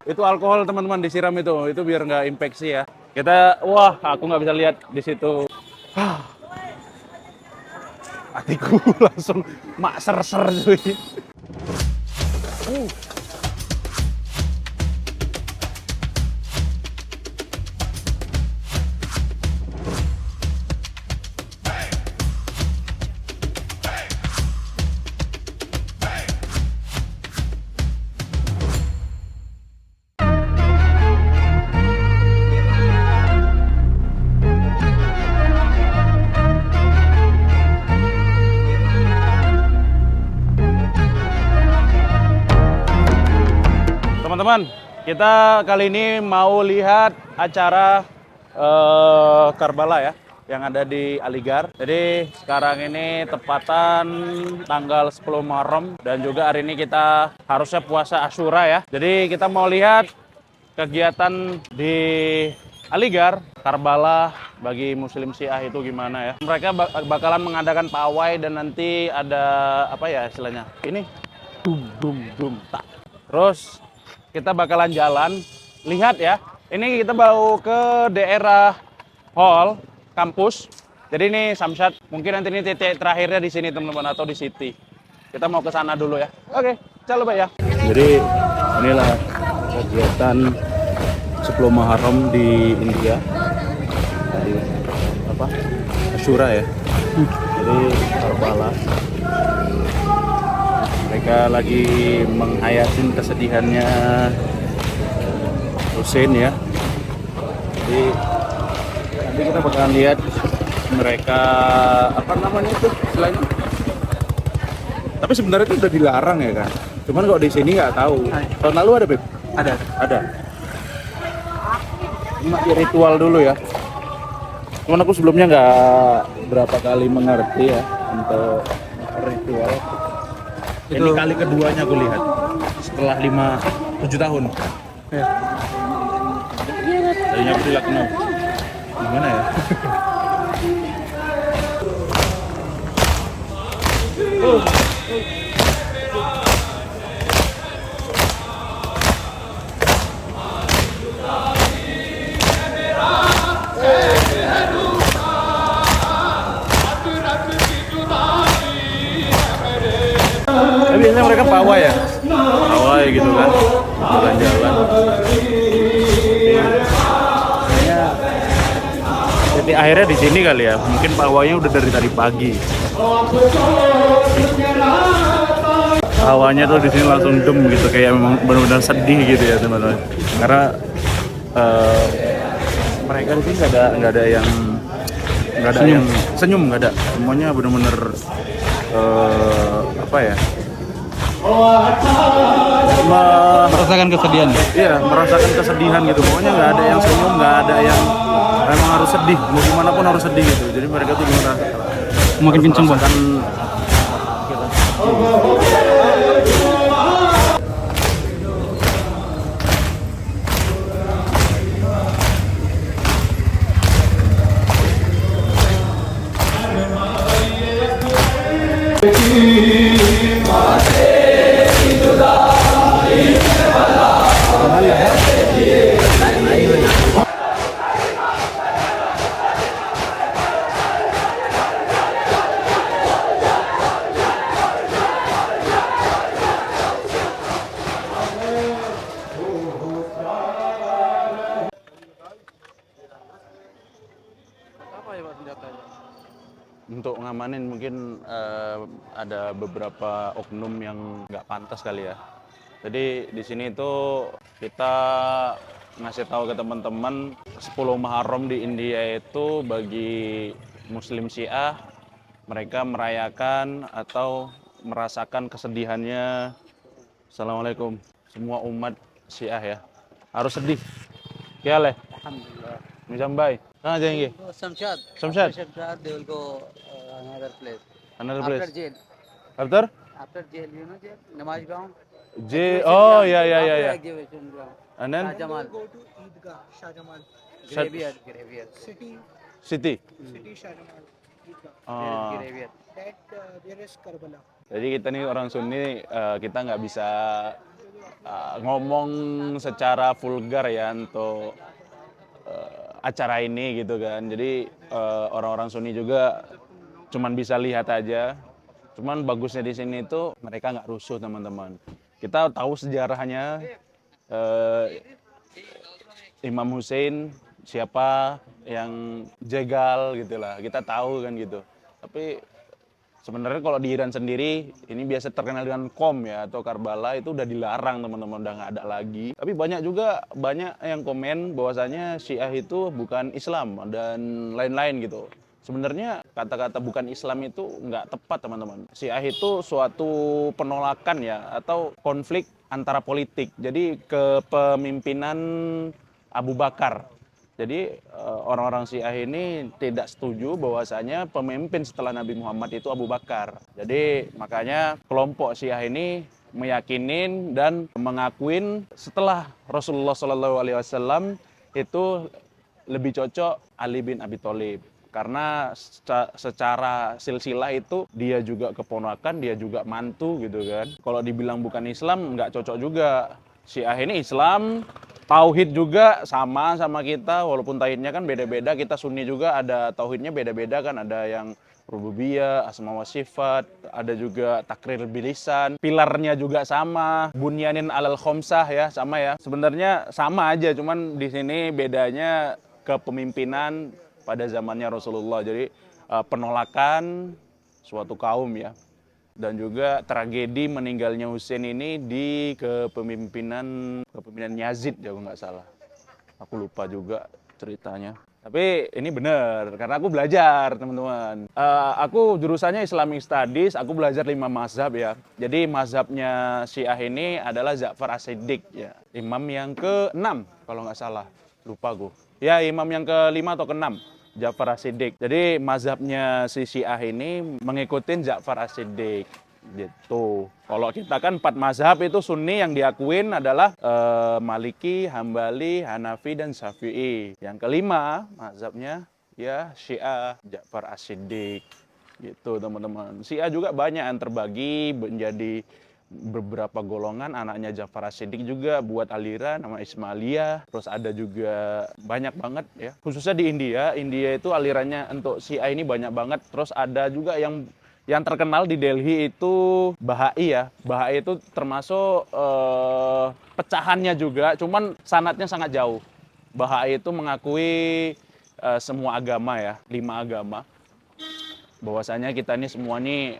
Itu alkohol teman-teman disiram itu biar nggak infeksi ya. Kita, wah aku nggak bisa lihat di situ. Hatiku langsung mak ser-ser cuy. Teman-teman, kita kali ini mau lihat acara Karbala ya, yang ada di Aligarh. Jadi sekarang ini tepatan tanggal 10 Muharram dan juga hari ini kita harusnya puasa Asyura ya. Jadi kita mau lihat kegiatan di Aligarh, Karbala bagi Muslim Syiah itu gimana ya. Mereka bakalan mengadakan pawai dan nanti ada apa ya istilahnya. Ini dum dum dum tak. Terus kita bakalan jalan, lihat ya. Ini kita bawa ke daerah hall, kampus. Jadi ini Samsat, mungkin nanti ini titik terakhirnya di sini teman-teman atau di City. Kita mau ke sana dulu ya. Oke, coba ya. Jadi inilah kegiatan 10 Muharram di India. Dari apa? Asyura ya. Jadi Karbala. Mereka lagi menghayatin kesedihannya Hussein ya. Jadi nanti kita bakalan lihat mereka apa namanya itu selain. Tapi sebenarnya itu udah dilarang ya kan. Cuman kok di sini nggak tahu. Tahun lalu ada Beb? Ada. Ada. Ini ritual dulu ya. Cuman aku sebelumnya nggak berapa kali mengerti ya untuk ritual. Ini kali keduanya aku lihat setelah 5-7 tahun. Ya. Tadinya aku di Lucknow. Gimana ya? Tapi biasanya mereka pawai ya? Pawai gitu kan, jalan-jalan. Kayaknya titik akhirnya di sini kali ya. Mungkin pawainya udah dari tadi pagi. Hawanya tuh di sini langsung dem gitu, kayak memang benar-benar sedih gitu ya teman-teman. Karena mereka di sini nggak ada yang senyum, nggak ada. Semuanya benar-benar apa ya? Merasakan kesedihan. Iya, merasakan kesedihan gitu. Pokoknya nggak ada yang senyum, nggak ada yang memang harus sedih. Mau gimana pun harus sedih gitu. Jadi mereka tuh gimana? Makin kenceng bang. Untuk ngamanin mungkin ada beberapa oknum yang nggak pantas kali ya. Jadi di sini itu kita ngasih tahu ke teman-teman 10 Muharram di India itu bagi Muslim Syiah mereka merayakan atau merasakan kesedihannya. Assalamualaikum semua umat Syiah ya harus sedih. क्या ले Alhamdulillah. निजाम भाई कहाँ जाएंगे Go Samshad. Shamshad After Shamshad, they will go another place. another After place jail. after After jail, you know jail? Namaz ground. J Exhibition oh ground. ya ya ya After ya exhibition ground. and then Shah Jamal. Go to Eidgah, Shah Jamal. Graveyard. Graveyard. City, city City Shah Jamal. Eidgah. There is Ah, graveyard. That there is Karbala. jadi kita nih orang Sunni kita nggak bisa ngomong secara vulgar ya untuk acara ini gitu kan. Jadi orang-orang Sunni juga cuman bisa lihat aja. Cuman bagusnya di sini itu mereka nggak rusuh teman-teman. Kita tahu sejarahnya Imam Hussein siapa yang jegal gitulah. Kita tahu kan gitu. Tapi sebenarnya kalau di Iran sendiri ini biasa terkenal dengan Qom ya atau Karbala itu udah dilarang teman-teman, udah nggak ada lagi. Tapi banyak yang komen bahwasanya Syiah itu bukan Islam dan lain-lain gitu. Sebenarnya kata-kata bukan Islam itu nggak tepat teman-teman. Syiah itu suatu penolakan ya atau konflik antara politik. Jadi kepemimpinan Abu Bakar. Jadi orang-orang Syiah ini tidak setuju bahwasanya pemimpin setelah Nabi Muhammad itu Abu Bakar. Jadi makanya kelompok Syiah ini meyakinin dan mengakuin setelah Rasulullah SAW itu lebih cocok Ali bin Abi Thalib. Karena secara silsilah itu dia juga keponakan, dia juga mantu gitu kan. Kalau dibilang bukan Islam nggak cocok juga. Syiah ini Islam, tauhid juga sama kita, walaupun tauhidnya kan beda-beda. Kita Sunni juga ada tauhidnya beda-beda kan, ada yang rububiyah, asma wa sifat, ada juga takrir bilisan, pilarnya juga sama, bunyanin alal khomsah ya, sama ya. Sebenarnya sama aja, cuman di sini bedanya kepemimpinan pada zamannya Rasulullah. Jadi penolakan suatu kaum ya. Dan juga tragedi meninggalnya Husain ini di kepemimpinan Yazid ya kalau nggak salah. Aku lupa juga ceritanya. Tapi ini benar karena aku belajar teman-teman. Aku jurusannya Islamic Studies, aku belajar 5 mazhab ya. Jadi mazhabnya Syiah ini adalah Ja'far As-Siddiq ya. Imam yang ke-6 kalau nggak salah. Lupa gue. Ya, imam yang ke-5 atau ke-6. Ja'far As-Siddiq. Jadi mazhabnya si Syiah ini mengikuti Ja'far As-Siddiq gitu. Kalau kita kan 4 mazhab itu Sunni yang diakuin adalah Maliki, Hambali, Hanafi dan Syafi'i. Yang kelima mazhabnya ya Syiah Ja'far As-Siddiq gitu teman-teman. Syiah juga banyak yang terbagi menjadi beberapa golongan. Anaknya Ja'far As-Siddiq juga buat aliran nama Ismailiyah. Terus ada juga banyak banget ya. Khususnya di India itu alirannya untuk Syiah ini banyak banget. Terus ada juga yang terkenal di Delhi itu Bahai ya. Bahai itu termasuk pecahannya juga, cuman sanadnya sangat jauh. Bahai itu mengakui semua agama ya, 5 agama. Bahwasanya kita ini semua ini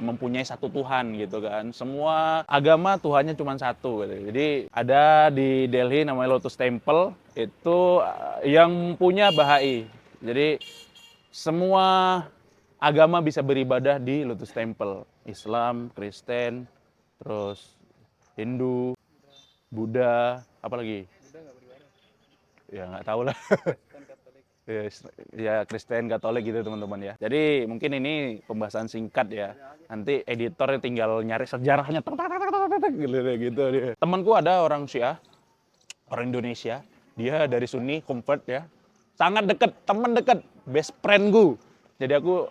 mempunyai satu Tuhan gitu kan. Semua agama Tuhannya cuma satu gitu. Jadi ada di Delhi namanya Lotus Temple itu yang punya Bahai. Jadi semua agama bisa beribadah di Lotus Temple. Islam, Kristen, terus Hindu, Buddha, apa lagi? Ya nggak tahu lah. Ya Kristen, Katolik gitu teman-teman ya. Jadi mungkin ini pembahasan singkat ya. Nanti editor tinggal nyari sejarahnya gitu dia. Temanku ada orang Syiah, orang Indonesia. Dia dari Sunni convert ya. Sangat dekat, teman dekat, best friendku. Jadi aku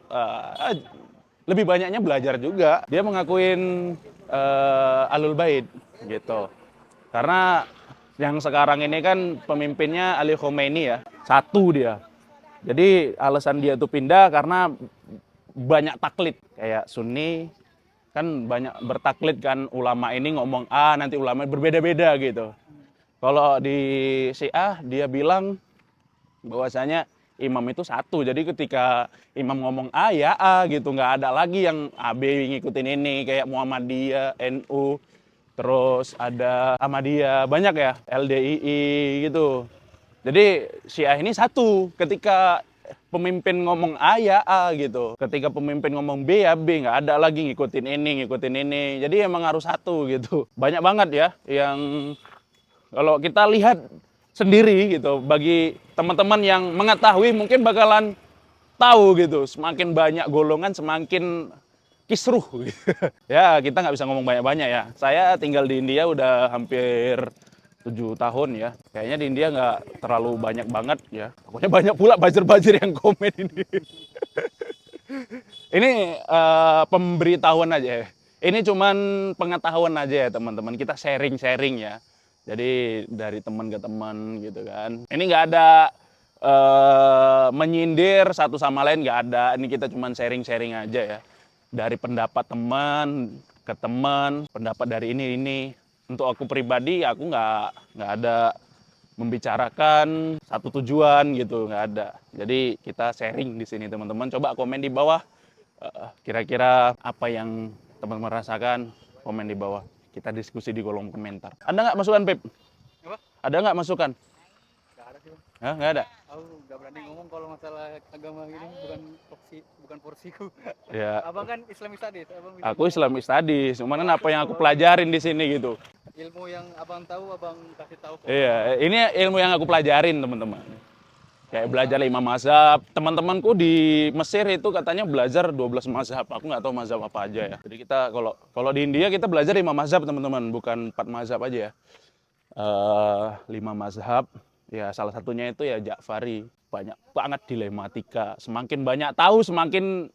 lebih banyaknya belajar juga. Dia mengakuin Ahlul Bait gitu. Karena yang sekarang ini kan pemimpinnya Ali Khomeini ya. Satu dia. Jadi alasan dia tuh pindah karena banyak taklid. Kayak Sunni kan banyak bertaklid kan, ulama ini ngomong A, nanti ulama berbeda-beda gitu. Kalau di Syiah dia bilang bahwasanya imam itu satu. Jadi ketika imam ngomong A ya A gitu, nggak ada lagi yang AB ngikutin ini kayak Muhammadiyah, NU, terus ada Ahmadiyah, banyak ya, LDII gitu. Jadi Syiah ini satu. Ketika pemimpin ngomong A ya A gitu. Ketika pemimpin ngomong B ya B, nggak ada lagi ngikutin ini. Jadi emang harus satu gitu. Banyak banget ya yang kalau kita lihat sendiri gitu. Bagi teman-teman yang mengetahui mungkin bakalan tahu gitu. Semakin banyak golongan semakin kisruh gitu. Ya kita nggak bisa ngomong banyak-banyak ya. Saya tinggal di India udah hampir 7 tahun ya. Kayaknya di India nggak terlalu banyak banget ya. Pokoknya banyak pula buzzer-buzzer yang komen ini. Ini pemberitahuan aja ya. Ini cuman pengetahuan aja ya teman-teman. Kita sharing-sharing ya. Jadi dari teman ke teman gitu kan. Ini nggak ada menyindir satu sama lain, nggak ada. Ini kita cuman sharing-sharing aja ya. Dari pendapat teman ke teman, pendapat dari ini. Untuk aku pribadi, aku nggak ada membicarakan satu tujuan gitu, nggak ada. Jadi kita sharing di sini teman-teman. Coba komen di bawah kira-kira apa yang teman-teman rasakan, komen di bawah. Kita diskusi di kolom komentar. Ada nggak masukan, Pep? Apa? Ada nggak masukan? Nggak ada sih, Bang. Hah, nggak ada? Aku nggak berani ngomong kalau masalah agama gini, bukan porsiku. Ya, Abang kan Islamic Studies, abang bilang aku Islamic Studies. Cuman kan apa yang aku pelajarin di sini gitu. ilmu yang abang tahu, abang kasih tahu. Iya, ini ilmu yang aku pelajarin teman-teman. Kayak belajar 5 mazhab. Teman-temanku di Mesir itu katanya belajar 12 mazhab. Aku nggak tahu mazhab apa aja ya. Jadi kita kalau di India kita belajar 5 mazhab teman-teman, bukan 4 mazhab aja ya. 5 mazhab. Ya salah satunya itu ya Ja'fari. Banyak banget dilematika. Semakin banyak tahu semakin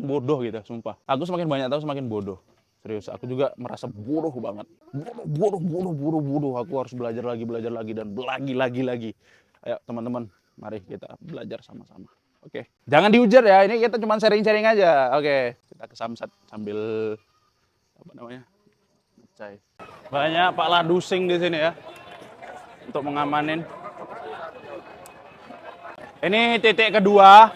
bodoh gitu, sumpah. Aku semakin banyak tahu semakin bodoh. Serius, aku juga merasa bodoh banget. Bodoh. Aku harus belajar lagi dan lagi. Ayo teman-teman, mari kita belajar sama-sama. Oke. Jangan dihujat ya, ini kita cuma sharing-sharing aja. Oke, kita ke Samsat sambil apa namanya? Ngecai. Banyak Pak Ladusing di sini ya. Untuk mengamanin. Ini titik kedua.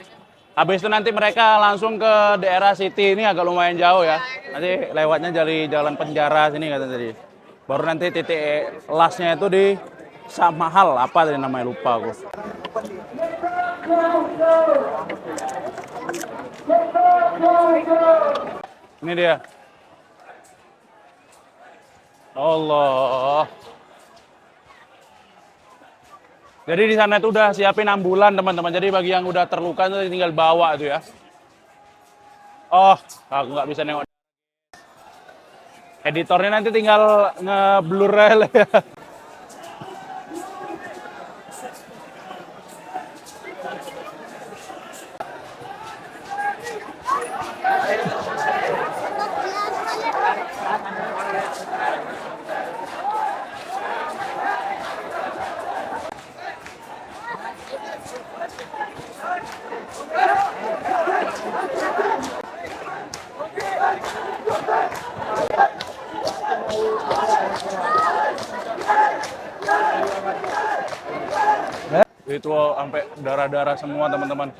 Habis itu nanti mereka langsung ke daerah City, ini agak lumayan jauh ya. Nanti lewatnya dari jalan penjara sini kata tadi. Baru nanti titik lastnya itu di Samahal, apa tadi namanya lupa aku. Ini dia. Allah. Jadi di sana itu udah siapin ambulan teman-teman. Jadi bagi yang udah terluka itu tinggal bawa itu ya. Oh, aku nggak bisa nengok. Editornya nanti tinggal ngeblur aja ya. Itu sampai darah-darah semua teman-teman.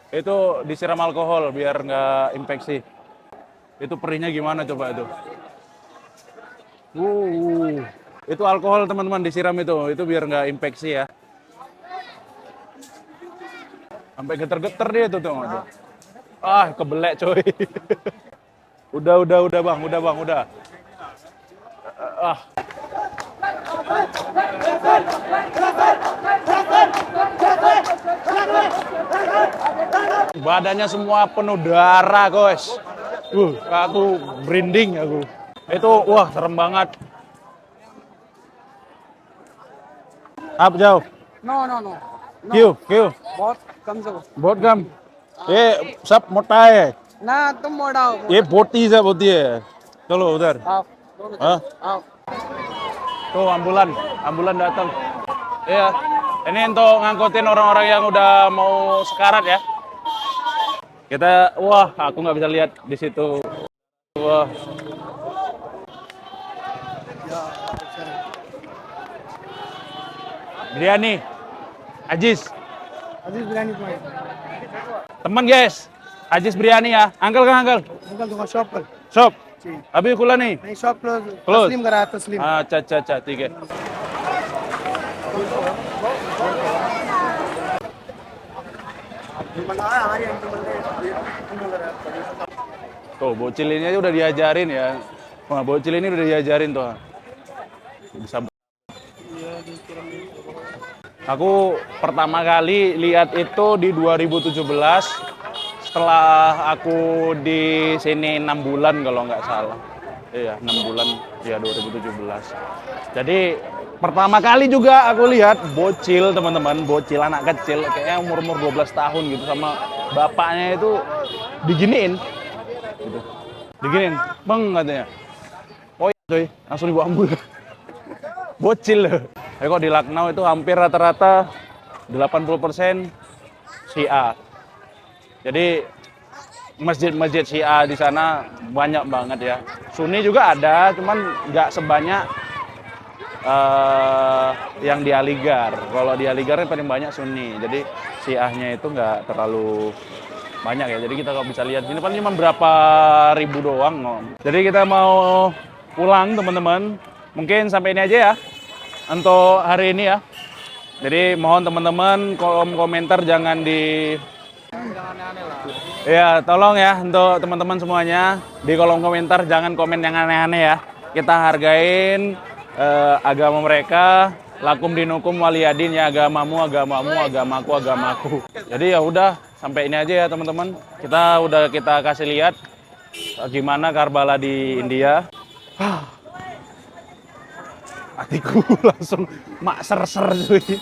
Itu disiram alkohol biar nggak infeksi. Itu perihnya gimana coba itu? Itu alkohol teman-teman disiram itu biar nggak infeksi ya. Sampai geter-geter dia tuh. Ah, kebelek coy. Udah bang, udah. Badannya semua penuh darah, guys. Aku merinding aku. Itu wah serem banget. Up jauh. No. क्यों बहुत कमजोर। बहुत कम ये सब मोटा है ना तुम मोड़ा हो। ये बोटी सब होती है चलो उधर आओ। हाँ आओ। tuh ambulan datang iya ini untuk ngangkutin orang-orang yang udah mau sekarat ya kita wah aku nggak bisa lihat di situ wah biryani Ajis biryani point teman guys Ajis biryani ya uncle uncle तुम्हारा शॉप पर shop अभी खुला नहीं नहीं shop close Close. तस्लीम करा तस्लीम अच्छा ठीक है tuh bocil ini aja udah diajarin ya wah bocil ini udah diajarin tuh bisa aku pertama kali lihat itu di 2017 setelah aku di sini 6 bulan kalau nggak salah iya 6 bulan ya 2017 jadi pertama kali juga aku lihat bocil teman-teman bocil anak kecil kayaknya umur 12 tahun gitu sama bapaknya itu diginiin. Gitu. Diginiin, bang katanya. Oh iya coy, langsung dibawa ambul. Bocil loh. Tapi kok di Lucknow itu hampir rata-rata 80% Syiah. Jadi masjid-masjid Syiah di sana banyak banget ya. Sunni juga ada, cuman nggak sebanyak yang di Aligarh. Kalau di Aligarh paling banyak Sunni. Jadi Syiahnya itu nggak terlalu banyak ya. Jadi kita kalau bisa lihat ini paling cuma berapa ribu doang. No. Jadi kita mau pulang teman-teman. Mungkin sampai ini aja ya untuk hari ini ya. Jadi mohon teman-teman komentar jangan di ya, tolong ya untuk teman-teman semuanya di kolom komentar jangan komen yang aneh-aneh ya. Kita hargain agama mereka, lakum dinukum waliyadin ya, agamamu, agamaku, agamaku. Jadi ya udah sampai ini aja ya teman-teman. Kita kasih lihat gimana Karbala di India. Hatiku langsung mak ser-ser cuy.